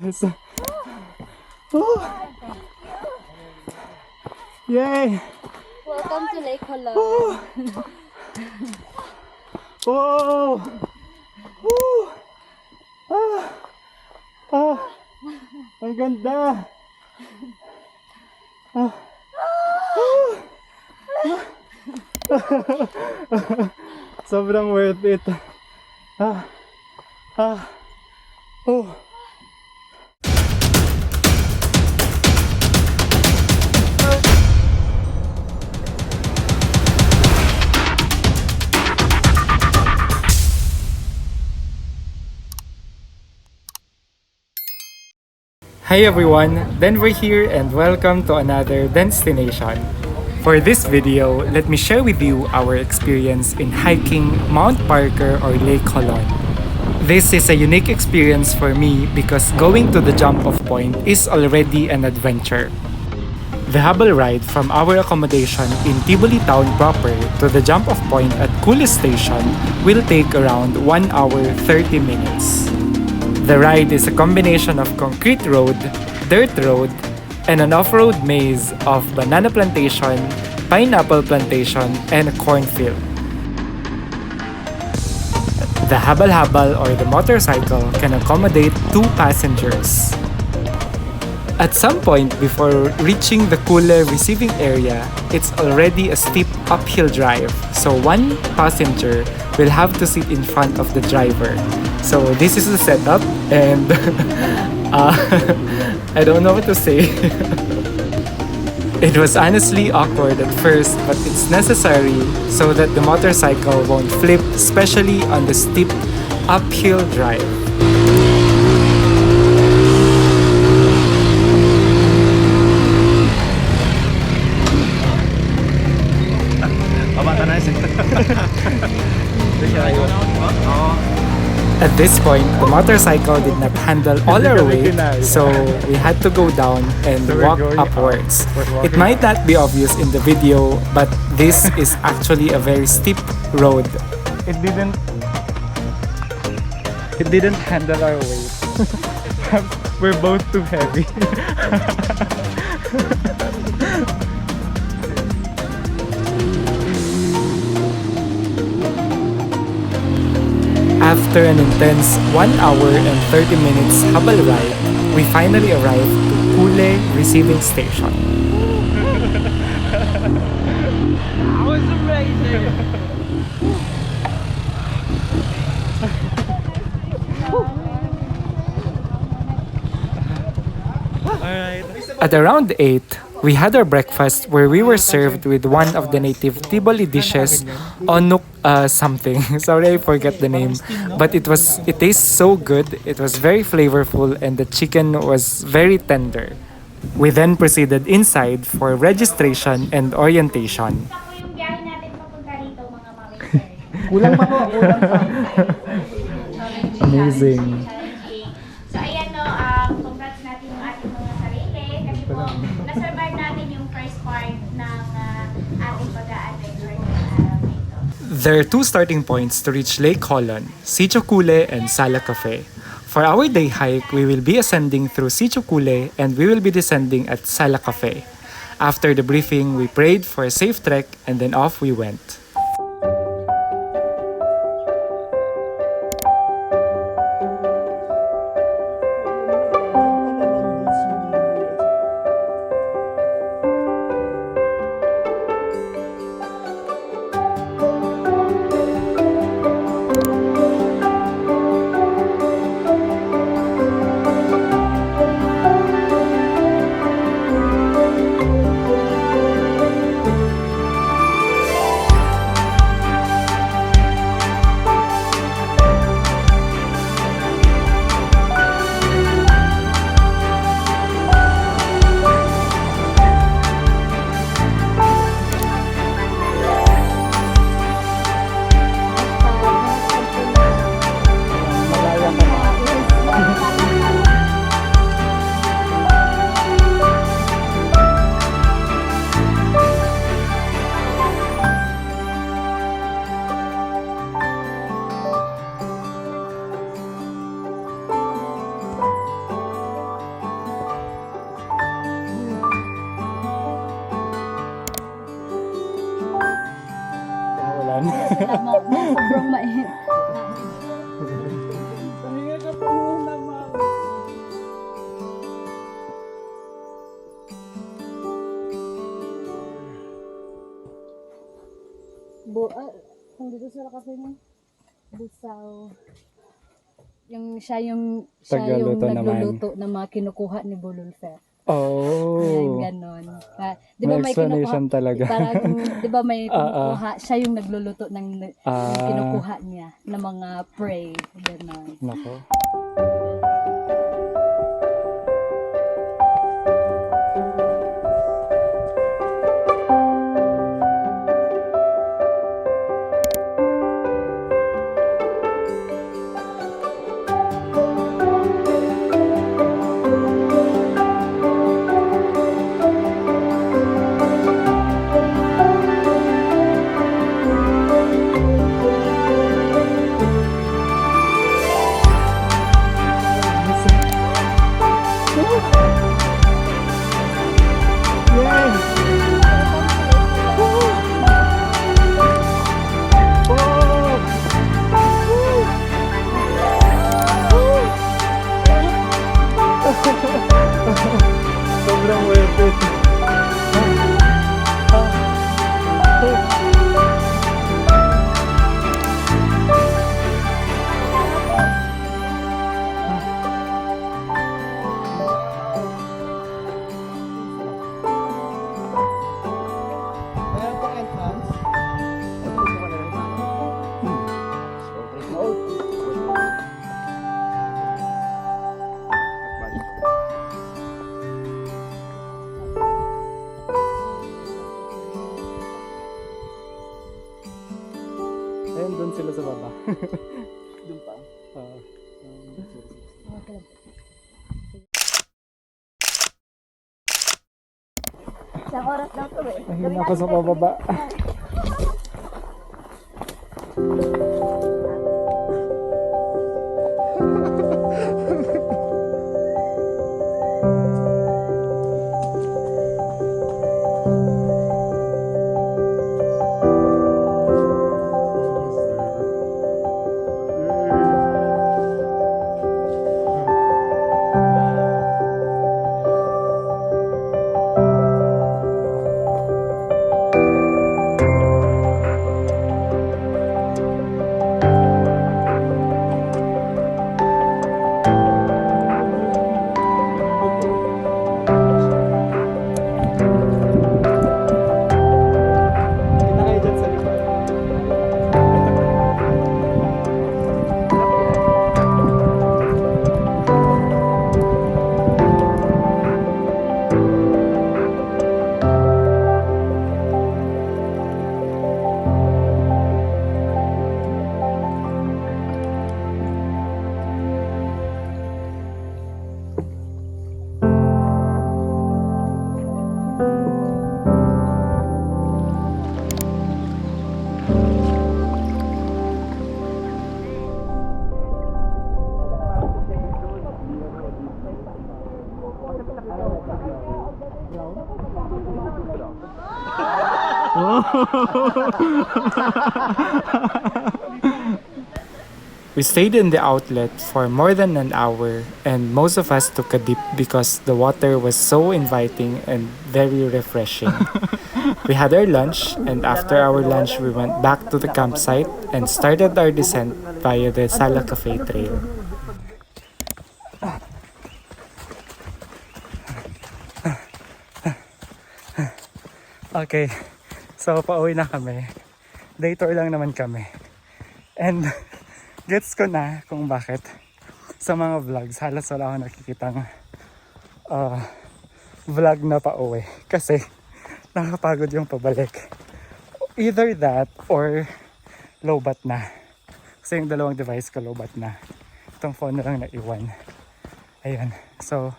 Yes. Oh. Yay! Welcome to Lake Holon. Oh. Whoa! Woo! Ah! Ah! Ang ganda! Ah! Sobrang worth it. Ah! Ah! Oh! Hi everyone, Denver here and welcome to another DENstination. For this video, let me share with you our experience in hiking Mount Parker or Lake Holon. This is a unique experience for me because going to the jump-off point is already an adventure. The Habal ride from our accommodation in Tivoli town proper to the jump-off point at Kule Station will take around 1 hour 30 minutes. The ride is a combination of concrete road, dirt road, and an off-road maze of banana plantation, pineapple plantation, and a cornfield. The Habal or the motorcycle can accommodate 2 passengers. At some point before reaching the Kule receiving area, it's already a steep uphill drive, so 1 passenger will have to sit in front of the driver. So this is the setup and I don't know what to say. It was honestly awkward at first, but it's necessary so that the motorcycle won't flip, especially on the steep uphill drive. At this point, the motorcycle did not handle all our weight, so we had to go down and walk upwards. It might not be obvious in the video, but this is actually a very steep road. It didn't handle our weight. We're both too heavy. After an intense 1 hour and 30 minutes Habal ride, we finally arrived to Kule receiving station. That was amazing. At around 8, we had our breakfast where we were served with one of the native Tivoli dishes, onuk something. Sorry, I forget the name. But it tastes so good. It was very flavorful and the chicken was very tender. We then proceeded inside for registration and orientation. Kulang pa po, kulang pa. Amazing. So ayan no, congrats natin yung ating mga sarili kasi po na-survive natin yung first part ng ating pag-a-adventure ng araw na ito. There are 2 starting points to reach Lake Holon, Sitio Kule and Salacafe. For our day hike, we will be ascending through Sitio Kule and we will be descending at Salacafe. After the briefing, we prayed for a safe trek and then off we went. sila sobrang mainit. Kung dito sa cafe mo, busaw. Siya yung Tagluluto naman. nagluluto ng mga kinukuha ni Bululfer. Oh. Ayan, ganon. Di ba May explanation kinukuha, talaga. Parang, di ba may kinukuha, siya yung nagluluto ng kinukuha niya ng mga prey. Ganon. Nako. Sobrang worth it. Meron pang entrance. Ayun, doon sila sa baba. Doon pa. Isang oras lang to eh. Mahina ako sa pababa. We stayed in the outlet for more than an hour, and most of us took a dip because the water was so inviting and very refreshing. We had our lunch, and after our lunch we went back to the campsite and started our descent via the Salacafe trail. Okay, so pauwi na kami. Day tour lang naman kami. And gets ko na kung bakit sa mga vlogs halos wala akong nakikitang vlog na pauwi. Kasi nakapagod yung pabalik. Either that or lowbat na. Kasi yung dalawang device ko lowbat na. Itong phone na lang naiwan. Ayun. So,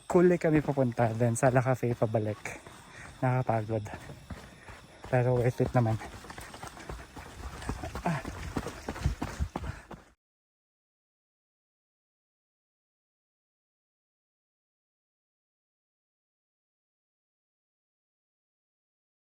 Kule kami pupunta. Then Salacafe pabalik. Nakapagod. Pero worth it naman.